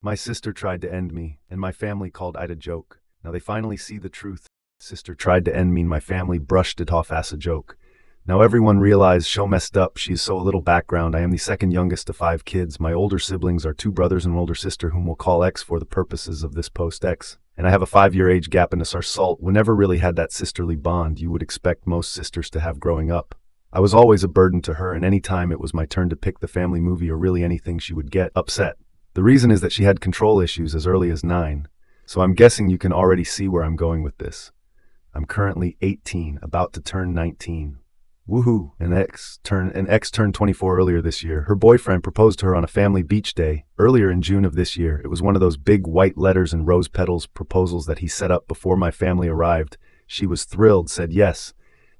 My sister tried to end me, and my family called it a joke. Now they finally see the truth. Sister tried to end me and my family brushed it off as a joke. Now everyone realized show messed up. She's so little background. I am the second youngest of 5 kids. My older siblings are 2 brothers and an older sister whom we'll call X for the purposes of this post X. And I have a 5-year age gap in us. Our salt. We never really had that sisterly bond you would expect most sisters to have growing up. I was always a burden to her, and any time it was my turn to pick the family movie or really anything, she would get upset. The reason is that she had control issues as early as 9. So I'm guessing you can already see where I'm going with this. I'm currently 18, about to turn 19. Woohoo! An ex turned 24 earlier this year. Her boyfriend proposed to her on a family beach day earlier in June of this year. It was one of those big white letters and rose petals proposals that he set up before my family arrived. She was thrilled, said yes,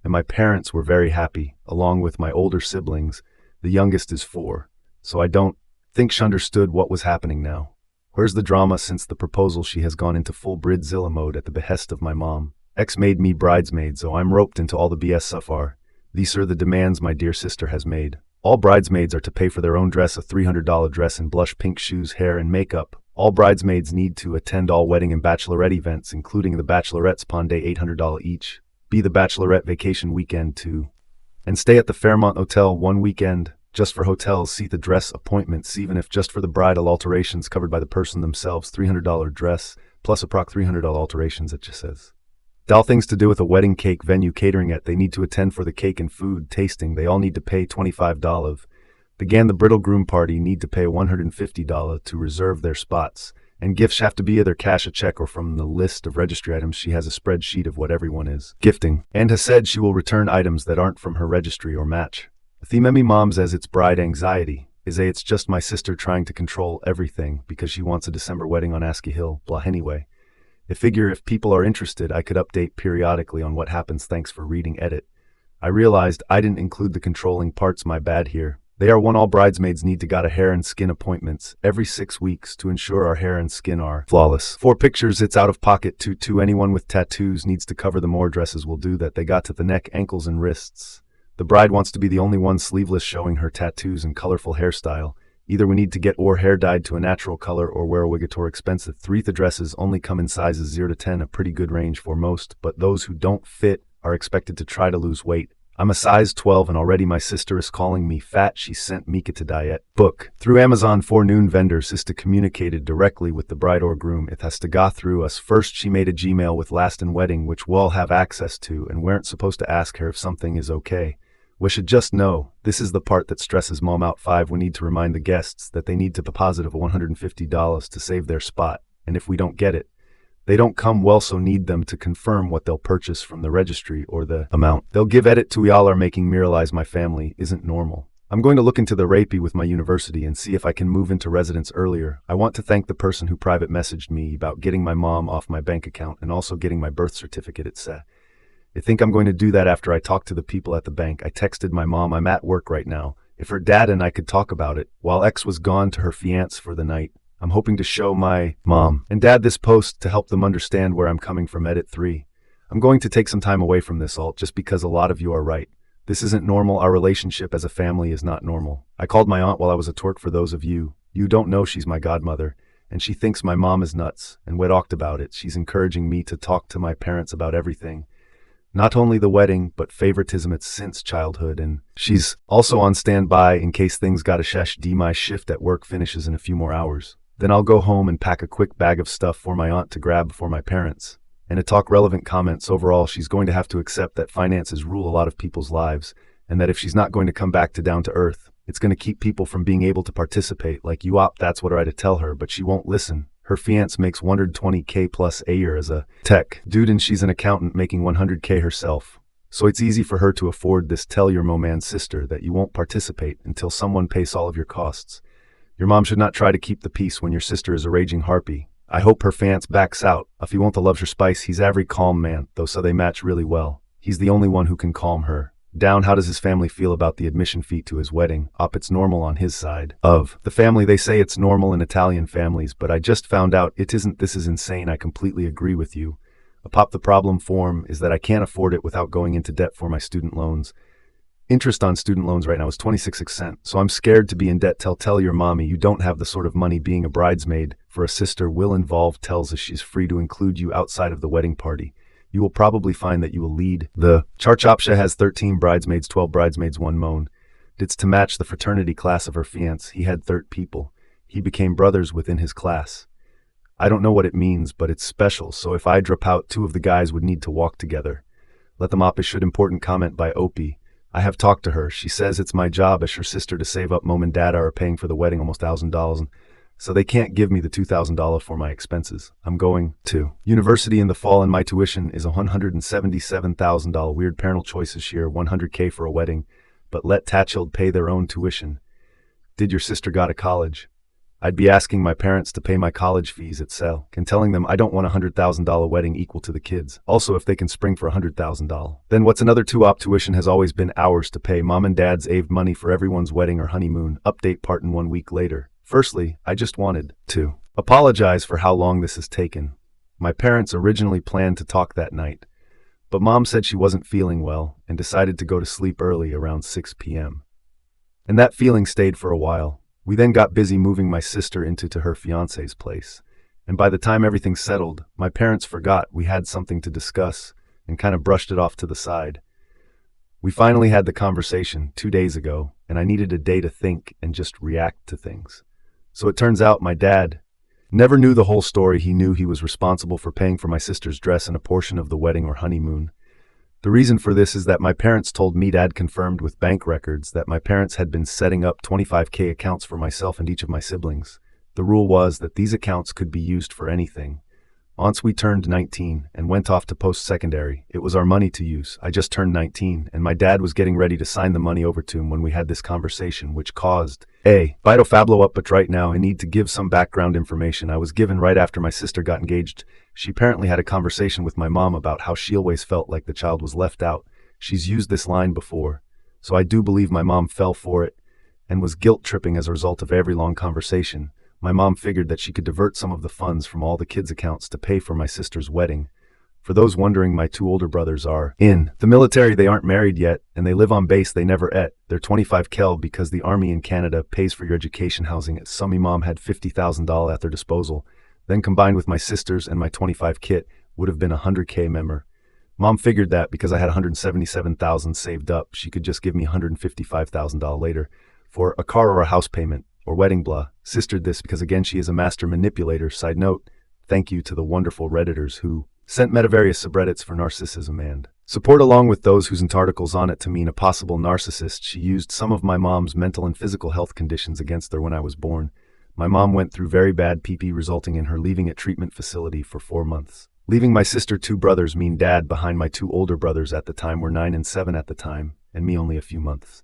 and my parents were very happy, along with my older siblings. The youngest is 4, so I don't think she understood what was happening now. Where's the drama? Since the proposal, she has gone into full Bridzilla mode at the behest of my mom. Ex made me bridesmaid, so I'm roped into all the BS so far. These are the demands my dear sister has made. All bridesmaids are to pay for their own dress, a $300 dress and blush pink shoes, hair and makeup. All bridesmaids need to attend all wedding and bachelorette events, including the bachelorette's pond day, $800 each. Be the bachelorette vacation weekend too. And stay at the Fairmont Hotel 1 weekend. Just for hotels, see the dress appointments, even if just for the bridal alterations covered by the person themselves, $300 dress, plus approx $300 alterations, it just says. All things to do with a wedding cake venue catering it. They need to attend for the cake and food tasting. They all need to pay $25. Again, the bridal groom party need to pay $150 to reserve their spots. And gifts have to be either cash, a check, or from the list of registry items. She has a spreadsheet of what everyone is gifting, and has said she will return items that aren't from her registry or match. The theme mom's as its bride anxiety is it's just my sister trying to control everything because she wants a December wedding on Askey Hill, blah anyway. I figure if people are interested, I could update periodically on what happens. Thanks for reading. Edit. I realized I didn't include the controlling parts, my bad here. They are one all bridesmaids need to got a hair and skin appointments every 6 weeks to ensure our hair and skin are flawless. 4 pictures, it's out of pocket. 2 anyone with tattoos needs to cover them. More dresses will do that. They got to the neck, ankles and wrists. The bride wants to be the only one sleeveless showing her tattoos and colorful hairstyle. Either we need to get or hair dyed to a natural color or wear a wig or expensive. 3 the dresses only come in sizes 0 to 10, a pretty good range for most, but those who don't fit are expected to try to lose weight. I'm a size 12 and already my sister is calling me fat. She sent Mika to diet book through Amazon. Forenoon vendors is to communicated directly with the bride or groom. It has to go through us first. She made a Gmail with last and wedding, which we'll have access to, and we aren't supposed to ask her if something is okay. We should just know, this is the part that stresses mom out. 5 we need to remind the guests that they need to deposit of $150 to save their spot, and if we don't get it, they don't come. Well, so need them to confirm what they'll purchase from the registry or the amount they'll give. Edit. To y'all are making me realize my family isn't normal. I'm going to look into the rapey with my university and see if I can move into residence earlier. I want to thank the person who private messaged me about getting my mom off my bank account and also getting my birth certificate. It said, I think I'm going to do that after I talk to the people at the bank. I texted my mom, I'm at work right now, if her dad and I could talk about it, while X was gone to her fiancé for the night. I'm hoping to show my mom and dad this post to help them understand where I'm coming from. Edit. 3 I'm going to take some time away from this alt just because a lot of you are right. This isn't normal. Our relationship as a family is not normal. I called my aunt while I was at work. For those of you don't know, she's my godmother, and she thinks my mom is nuts, and we talked about it. She's encouraging me to talk to my parents about everything. Not only the wedding, but favoritism it's since childhood, and she's also on standby in case things gotta shesh. My shift at work finishes in a few more hours. Then I'll go home and pack a quick bag of stuff for my aunt to grab before my parents. And to talk relevant comments, overall she's going to have to accept that finances rule a lot of people's lives, and that if she's not going to come back to down to earth, it's going to keep people from being able to participate like you opt. That's what I to tell her, but she won't listen. Her fiancé makes $120K plus a year as a tech dude, and she's an accountant making $100K herself. So it's easy for her to afford this. Tell your moman's sister that you won't participate until someone pays all of your costs. Your mom should not try to keep the peace when your sister is a raging harpy. I hope her fiancé backs out. If you want the loves her spice, he's every calm man, though, so they match really well. He's the only one who can calm her down. How does his family feel about the admission fee to his wedding? It's normal on his side of the family. They say it's normal in Italian families, but I just found out it isn't. This is insane. I completely agree with you. The problem form is that I can't afford it without going into debt for my student loans. Interest on student loans right now is 26%, so I'm scared to be in debt. Tell your mommy you don't have the sort of money being a bridesmaid for a sister will involve. Tells us she's free to include you outside of the wedding party. You will probably find that you will lead the Charchopsha has 13 bridesmaids, 12 bridesmaids, 1 moan. It's to match the fraternity class of her fiancé. He had 30 people. He became brothers within his class. I don't know what it means, but it's special, so if I drop out, 2 of the guys would need to walk together. Let them op. Should important comment by Opie. I have talked to her. She says it's my job as her sister to save up. Mom and dad are paying for the wedding almost $1,000, so they can't give me the $2,000 for my expenses. I'm going to university in the fall and my tuition is $177,000. Weird parental choices here, $100K for a wedding, but let Tatchild pay their own tuition. Did your sister go to college? I'd be asking my parents to pay my college fees at sale and telling them I don't want $100,000 wedding equal to the kids. Also, if they can spring for $100,000. Then what's another 2-op tuition has always been ours to pay. Mom and dad's saved money for everyone's wedding or honeymoon. Update part in 1 week later. Firstly, I just wanted to apologize for how long this has taken. My parents originally planned to talk that night, but Mom said she wasn't feeling well and decided to go to sleep early around 6 p.m. And that feeling stayed for a while. We then got busy moving my sister into her fiance's place, and by the time everything settled, my parents forgot we had something to discuss and kind of brushed it off to the side. We finally had the conversation 2 days ago, and I needed a day to think and just react to things. So it turns out my dad never knew the whole story. He knew he was responsible for paying for my sister's dress and a portion of the wedding or honeymoon. The reason for this is that my parents told me dad confirmed with bank records that my parents had been setting up 25K accounts for myself and each of my siblings. The rule was that these accounts could be used for anything. Once we turned 19 and went off to post-secondary, it was our money to use. I just turned 19 and my dad was getting ready to sign the money over to him when we had this conversation, which caused a Vito Fablo up. But right now I need to give some background information I was given right after my sister got engaged. She apparently had a conversation with my mom about how she always felt like the child was left out. She's used this line before, so I do believe my mom fell for it and was guilt-tripping as a result of every long conversation. My mom figured that she could divert some of the funds from all the kids' accounts to pay for my sister's wedding. For those wondering, my 2 older brothers are in the military. They aren't married yet, and they live on base. They never ate. They're 25 kel because the army in Canada pays for your education, housing. Some mom had $50,000 at their disposal. Then combined with my sisters and my 25 kit would have been $100K member. Mom figured that because I had $177,000 saved up, she could just give me $155,000 later for a car or a house payment or wedding blah. Sister this because again she is a master manipulator. Side note, thank you to the wonderful Redditors who sent various subreddits for narcissism and support along with those whose articles on it to mean a possible narcissist. She used some of my mom's mental and physical health conditions against her when I was born. My mom went through very bad PP, resulting in her leaving at treatment facility for 4 months. Leaving my sister 2 brothers, mean dad behind. My 2 older brothers at the time were 9 and 7 at the time, and me only a few months.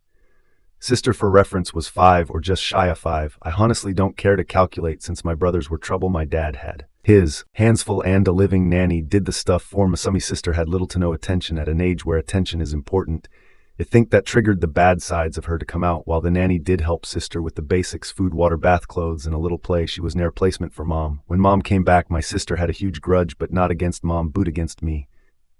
Sister for reference was 5 or just shy of 5. I honestly don't care to calculate since my brothers were trouble. My dad had his hands full and a living nanny did the stuff for me. My sister had little to no attention at an age where attention is important. I think that triggered the bad sides of her to come out, while the nanny did help sister with the basics: food, water, bath, clothes, and a little play. She was near replacement for mom. When mom came back, my sister had a huge grudge, but not against mom, but against me.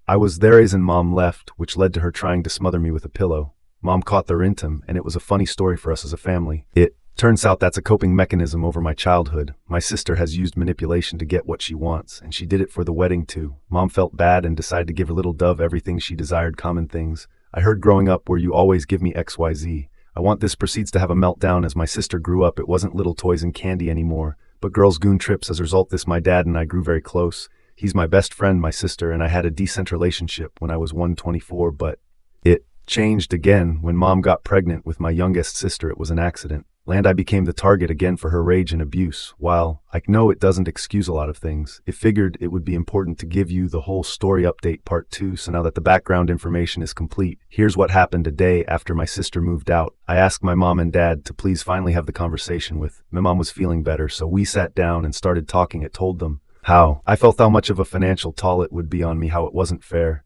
I was there as in mom left, which led to her trying to smother me with a pillow. Mom caught their intim, and it was a funny story for us as a family. It turns out that's a coping mechanism over my childhood. My sister has used manipulation to get what she wants, and she did it for the wedding too. Mom felt bad and decided to give her little dove everything she desired. Common things I heard growing up were, you always give me XYZ. I want this. Proceeds to have a meltdown as my sister grew up. It wasn't little toys and candy anymore, but girls' goon trips. As a result, my dad and I grew very close. He's my best friend, my sister, and I had a decent relationship when I was 124, but it changed again when mom got pregnant with my youngest sister. It was an accident. I became the target again for her rage and abuse. While I know it doesn't excuse a lot of things, it figured it would be important to give you the whole story. Update part 2. So now that the background information is complete, here's what happened a day after my sister moved out. I asked my mom and dad to please finally have the conversation with. My mom was feeling better, so we sat down and started talking. It told them how I felt, how much of a financial toll it would be on me, how it wasn't fair.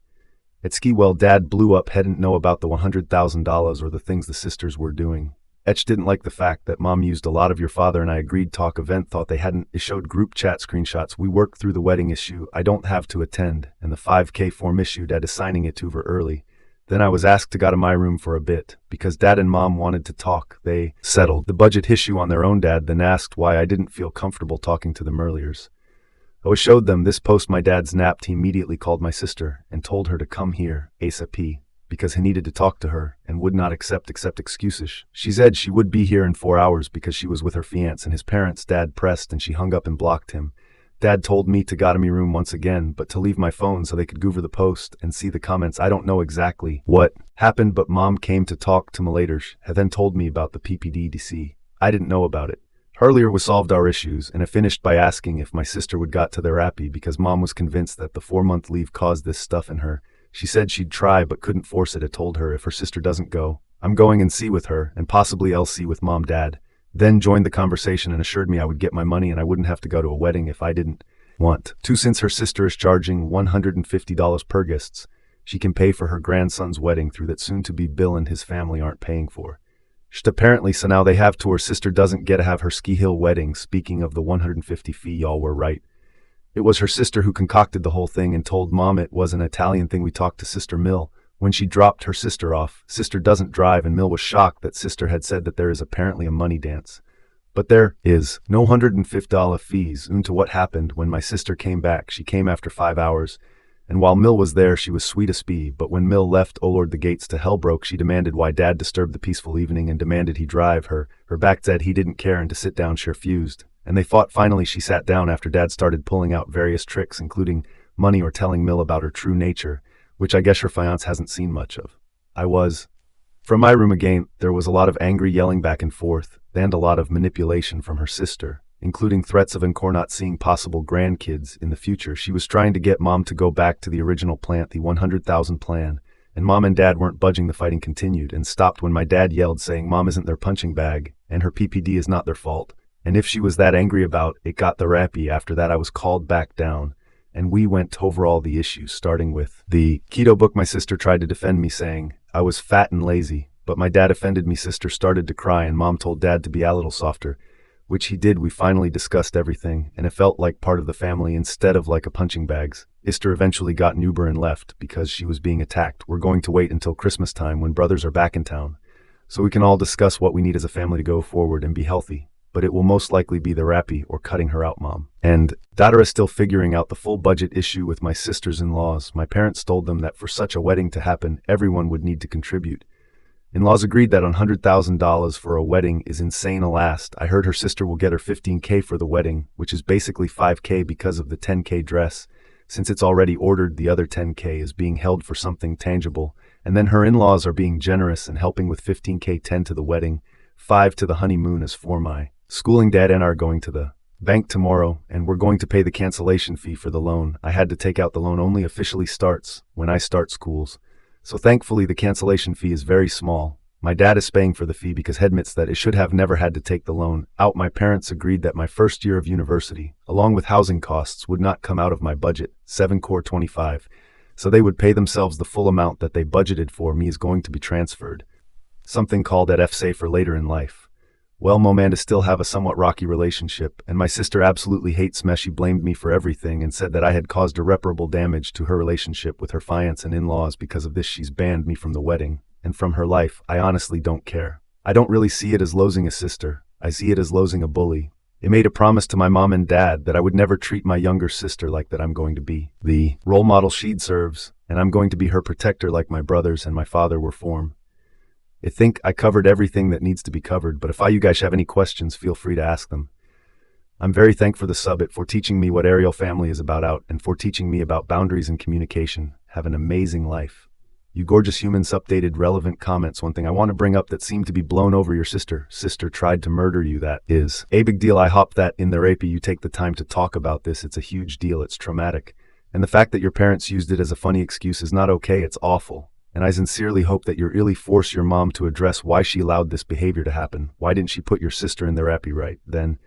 At ski, well, dad blew up, hadn't know about the $100,000 or the things the sisters were doing. Etch didn't like the fact that mom used a lot of your father and I agreed talk event, thought they hadn't. It showed group chat screenshots. We worked through the wedding issue. I don't have to attend, and the 5K form issue, dad is signing it to her early. Then I was asked to go to my room for a bit, because dad and mom wanted to talk. They settled the budget issue on their own. Dad then asked why I didn't feel comfortable talking to them earlier. I showed them this post my dad snapped. He immediately called my sister and told her to come here ASAP, because he needed to talk to her and would not accept excuses. She said she would be here in 4 hours because she was with her fiancé and his parents. Dad pressed and she hung up and blocked him. Dad told me to go to my room once again, but to leave my phone so they could go over the post and see the comments. I don't know exactly what happened, but mom came to talk to me later, and then told me about the PPDDC. I didn't know about it. Earlier we solved our issues, and I finished by asking if my sister would got to therapy because mom was convinced that the 4-month leave caused this stuff in her. She said she'd try but couldn't force it. I told her if her sister doesn't go, I'm going and see with her, and possibly I'll see with mom. Dad then joined the conversation and assured me I would get my money and I wouldn't have to go to a wedding if I didn't want to. Since her sister is charging $150 per guests, she can pay for her grandson's wedding through that soon-to-be Bill and his family aren't paying for. Apparently, so now they have to. Her sister doesn't get to have her ski hill wedding. Speaking of the 150 fee, y'all were right. It was her sister who concocted the whole thing and told mom it was an Italian thing. We talked to Sister Mill when she dropped her sister off. Sister doesn't drive, and Mill was shocked that sister had said that there is apparently a money dance. But there is no $150 fees. To what happened when my sister came back. She came after 5 hours, and while Mill was there she was sweet as pea, but when Mill left, oh Lord, the gates to hell broke. She demanded why dad disturbed the peaceful evening and demanded he drive her. Her back said he didn't care and to sit down. She refused, and they fought. Finally she sat down after dad started pulling out various tricks, including money or telling Mill about her true nature, which I guess her fiancé hasn't seen much of. From my room again, there was a lot of angry yelling back and forth, and a lot of manipulation from her sister, including threats of encore not seeing possible grandkids in the future. She was trying to get mom to go back to the original plan, the 100,000 plan, and mom and dad weren't budging. The fighting continued and stopped when my dad yelled saying mom isn't their punching bag and her PPD is not their fault, and if she was that angry about it, got the rappy. After that I was called back down, and we went over all the issues, starting with the keto book. My sister tried to defend me saying I was fat and lazy, but my dad offended me. Sister started to cry and mom told dad to be a little softer, which he did. We finally discussed everything, and it felt like part of the family instead of like a punching bags. Sister eventually got an Uber and left because she was being attacked. We're going to wait until Christmas time when brothers are back in town, so we can all discuss what we need as a family to go forward and be healthy. But it will most likely be the rappy or cutting her out, mom. And daughter is still figuring out the full budget issue with my sisters-in-laws. My parents told them that for such a wedding to happen, everyone would need to contribute. In-laws agreed that $100,000 for a wedding is insane. Last I heard, her sister will get her $15K for the wedding, which is basically $5K because of the $10K dress. Since it's already ordered, the other $10K is being held for something tangible, and then her in-laws are being generous and helping with $15K, 10 to the wedding, 5 to the honeymoon. As for my schooling, dad and I are going to the bank tomorrow, and we're going to pay the cancellation fee for the loan. I had to take out the loan only officially starts when I start schools, so thankfully the cancellation fee is very small. My dad is paying for the fee because he admits that it should have never had to take the loan out. My parents agreed that my first year of university, along with housing costs, would not come out of my budget, 7 core 25, so they would pay themselves. The full amount that they budgeted for me is going to be transferred, something called at FSA for later in life. Well, mom and I still have a somewhat rocky relationship, and my sister absolutely hates me. She blamed me for everything and said that I had caused irreparable damage to her relationship with her fiancé and in-laws. Because of this, she's banned me from the wedding and from her life. I honestly don't care. I don't really see it as losing a sister. I see it as losing a bully. It made a promise to my mom and dad that I would never treat my younger sister like that. I'm going to be the role model she deserves, and I'm going to be her protector like my brothers and my father were for me. I think I covered everything that needs to be covered, but if you guys have any questions, feel free to ask them. I'm very thankful for the subbit for teaching me what Ariel family is about out and for teaching me about boundaries and communication. Have an amazing life. You gorgeous humans. Updated relevant comments. One thing I want to bring up that seemed to be blown over: your sister tried to murder you. That is a big deal. I hope that in the rape you take the time to talk about this. It's a huge deal. It's traumatic. And the fact that your parents used it as a funny excuse is not okay. It's awful. And I sincerely hope that you really force your mom to address why she allowed this behavior to happen. Why didn't she put your sister in therapy right then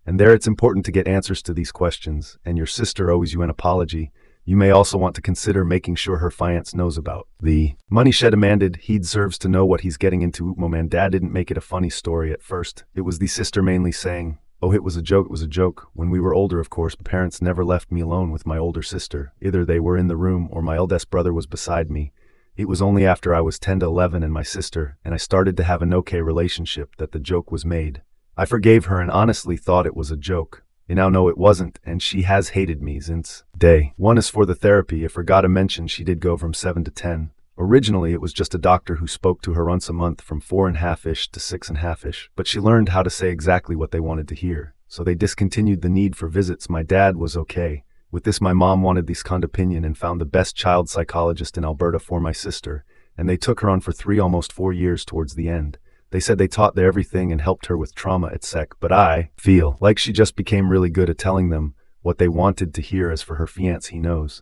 and there? It's important to get answers to these questions, and your sister owes you an apology. You may also want to consider making sure her fiancé knows about the money she demanded. He deserves to know what he's getting into. Mom and dad didn't make it a funny story at first. It was the sister mainly saying, oh, it was a joke. It was a joke. When we were older, of course, my parents never left me alone with my older sister. Either they were in the room or my eldest brother was beside me. It was only after I was 10 to 11 and my sister and I started to have an okay relationship that the joke was made. I forgave her and honestly thought it was a joke. I now know it wasn't, and she has hated me since day one. Is for the therapy, I forgot to mention she did go from 7 to 10. Originally, it was just a doctor who spoke to her once a month from 4.5-ish to 6.5-ish, but she learned how to say exactly what they wanted to hear, so they discontinued the need for visits. My dad was okay with this. My mom wanted the second opinion and found the best child psychologist in Alberta for my sister, and they took her on for almost 4 years towards the end. They said they taught her everything and helped her with trauma etc. But I feel like she just became really good at telling them what they wanted to hear. As for her fiancé, he knows.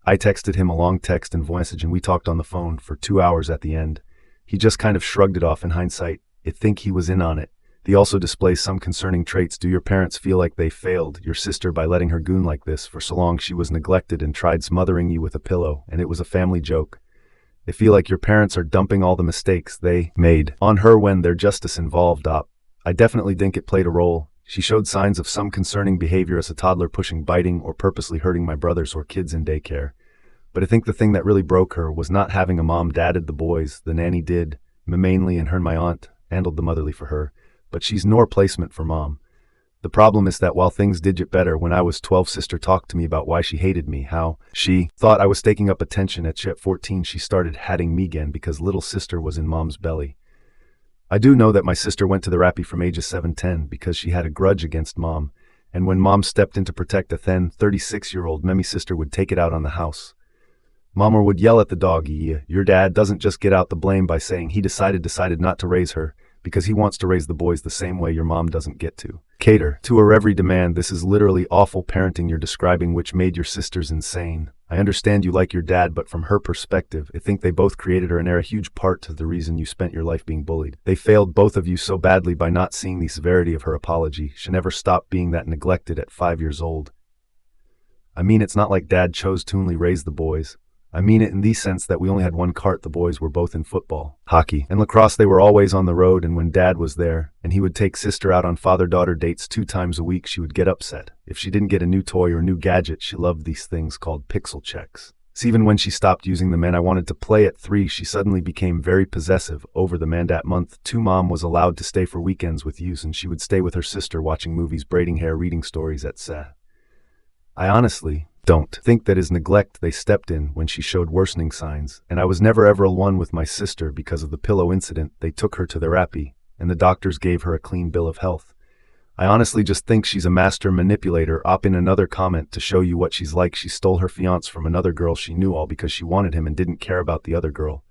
I texted him a long text and voice message and we talked on the phone for 2 hours at the end. He just kind of shrugged it off. In hindsight, I think he was in on it. He also displays some concerning traits. Do your parents feel like they failed your sister by letting her goon like this for so long? She was neglected and tried smothering you with a pillow, and it was a family joke. They feel like your parents are dumping all the mistakes they made on her when there's justice involved. I definitely think it played a role. She showed signs of some concerning behavior as a toddler, pushing, biting, or purposely hurting my brothers or kids in daycare. But I think the thing that really broke her was not having a mom. Dadded the boys, the nanny did, mainly, and her and my aunt handled the motherly for her. But she's no replacement for mom. The problem is that while things did get better when I was 12, sister talked to me about why she hated me, how she thought I was taking up attention. At 14 she started hating me again because little sister was in mom's belly. I do know that my sister went to the therapy from ages 7-10 because she had a grudge against mom, and when mom stepped in to protect a then 36-year-old Memmy, sister would take it out on the house. Mama would yell at the dog, your dad doesn't just get out the blame by saying he decided not to raise her because he wants to raise the boys the same way your mom doesn't get to cater to her every demand. This is literally awful parenting you're describing, which made your sisters insane. I understand you like your dad, but from her perspective, I think they both created her and are a huge part of the reason you spent your life being bullied. They failed both of you so badly by not seeing the severity of her apology. She never stopped being that neglected at 5 years old. I mean, it's not like dad chose to only raise the boys. I mean it in the sense that we only had one cart. The boys were both in football, hockey, and lacrosse. They were always on the road, and when dad was there, and he would take sister out on father-daughter dates 2 times a week, she would get upset if she didn't get a new toy or a new gadget. She loved these things called pixel checks. So even when she stopped using them and I wanted to play at 3, she suddenly became very possessive over them. And at month 2, mom was allowed to stay for weekends with you, and she would stay with her sister watching movies, braiding hair, reading stories, etc. I honestly don't think that is neglect. They stepped in when she showed worsening signs, and I was never ever alone with my sister because of the pillow incident. They took her to therapy, and the doctors gave her a clean bill of health. I honestly just think she's a master manipulator. In another comment to show you what she's like, she stole her fiancé from another girl she knew, all because she wanted him and didn't care about the other girl.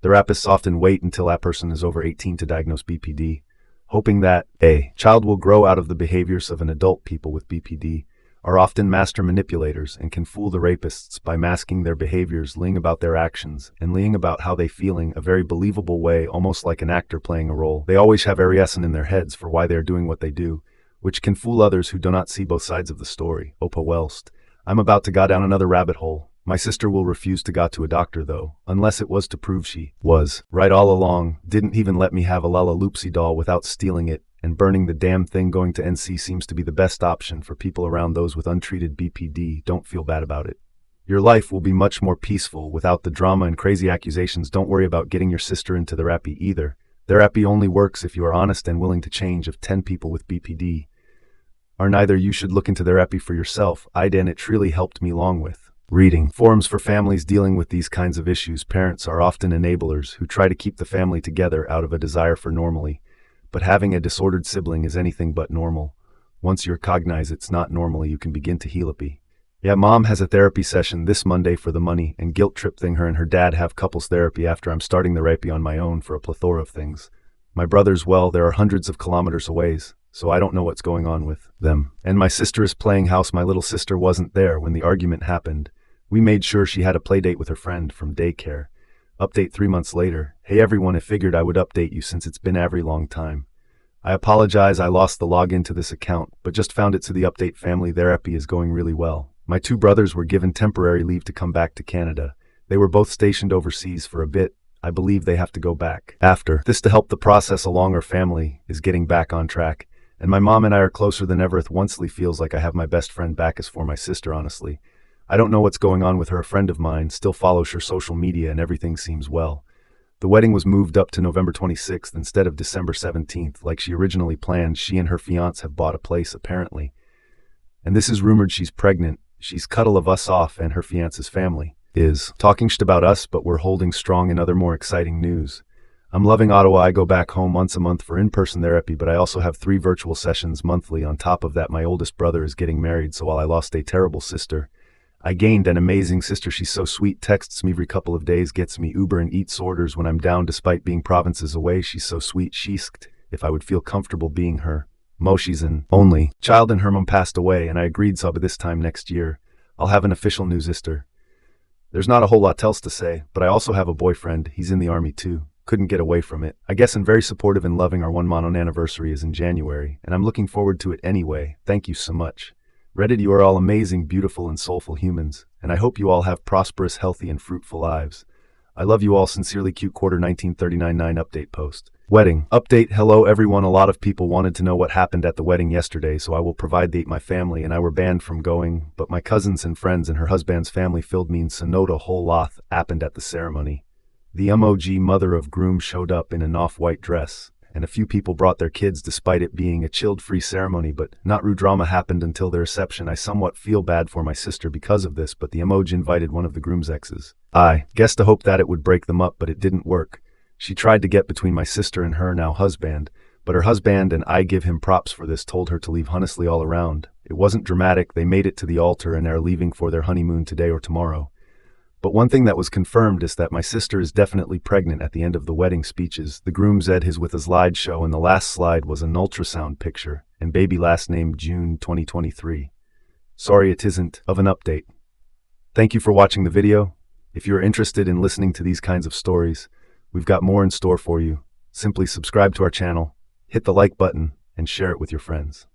Therapists often wait until that person is over 18 to diagnose BPD, hoping that a child will grow out of the behaviors of an adult. People with BPD are often master manipulators and can fool the rapists by masking their behaviors, lying about their actions, and lying about how they feeling a very believable way, almost like an actor playing a role. They always have a reason in their heads for why they are doing what they do, which can fool others who do not see both sides of the story. Opa Welst. I'm about to go down another rabbit hole. My sister will refuse to go to a doctor though, unless it was to prove she was right all along. Didn't even let me have a Lala Loopsy doll without stealing it, and burning the damn thing. Going to NC seems to be the best option for people around those with untreated BPD. Don't feel bad about it. Your life will be much more peaceful without the drama and crazy accusations. Don't worry about getting your sister into therapy either. Therapy only works if you are honest and willing to change. If 10 people with BPD are neither, you should look into therapy for yourself. And it really helped me along with reading forums for families dealing with these kinds of issues. Parents are often enablers who try to keep the family together out of a desire for normally. But having a disordered sibling is anything but normal. Once you recognize it's not normal, you can begin to heal it. Yeah, mom has a therapy session this Monday for the money and guilt trip thing. Her and her dad have couples therapy after I'm starting therapy on my own for a plethora of things. My brothers, well, there are hundreds of kilometers away, so I don't know what's going on with them. And my sister is playing house. My little sister wasn't there when the argument happened. We made sure she had a play date with her friend from daycare. Update 3 months later. Hey everyone, I figured I would update you since it's been a very long time. I apologize, I lost the login to this account, but just found it. So the update: family therapy is going really well. My 2 brothers were given temporary leave to come back to Canada. They were both stationed overseas for a bit. I believe they have to go back after this to help the process along. Our family is getting back on track, and my mom and I are closer than ever. It once feels like I have my best friend back. As for my sister, honestly, I don't know what's going on with her. A friend of mine still follows her social media and everything seems well. The wedding was moved up to November 26th instead of December 17th, like she originally planned. She and her fiancé have bought a place, apparently. And this is rumored she's pregnant. She's cut all of us off, and her fiancé's family is talking shit about us, but we're holding strong in other more exciting news. I'm loving Ottawa. I go back home once a month for in-person therapy, but I also have 3 virtual sessions monthly. On top of that, my oldest brother is getting married, so while I lost a terrible sister, I gained an amazing sister. She's so sweet, texts me every couple of days, gets me Uber and eats orders when I'm down despite being provinces away. She's so sweet. She asked if I would feel comfortable being her She's an only child and her mom passed away, and I agreed, so by this time next year, I'll have an official new sister. There's not a whole lot else to say, but I also have a boyfriend. He's in the army too. Couldn't get away from it, I guess, and very supportive and loving. Our 1-month anniversary is in January, and I'm looking forward to it anyway. Thank you so much. Reddit, you are all amazing, beautiful, and soulful humans, and I hope you all have prosperous, healthy, and fruitful lives. I love you all sincerely. Q quarter 1939 update post. Wedding update. Hello everyone. A lot of people wanted to know what happened at the wedding yesterday, so I will provide the my family and I were banned from going, but my cousins and friends and her husband's family filled me in Sonota. A whole lot happened at the ceremony. The mother of groom showed up in an off-white dress, and a few people brought their kids despite it being a chilled-free ceremony, but not rude. Drama happened until the reception. I somewhat feel bad for my sister because of this, but the invited one of the groom's exes. I guess to hope that it would break them up, but it didn't work. She tried to get between my sister and her now husband, but her husband, and I give him props for this, told her to leave honestly all around. It wasn't dramatic. They made it to the altar and are leaving for their honeymoon today or tomorrow. But one thing that was confirmed is that my sister is definitely pregnant. At the end of the wedding speeches, the groom said his with a slideshow, and the last slide was an ultrasound picture, and baby last name June 2023. Sorry it isn't of an update. Thank you for watching the video. If you're interested in listening to these kinds of stories, we've got more in store for you. Simply subscribe to our channel, hit the like button, and share it with your friends.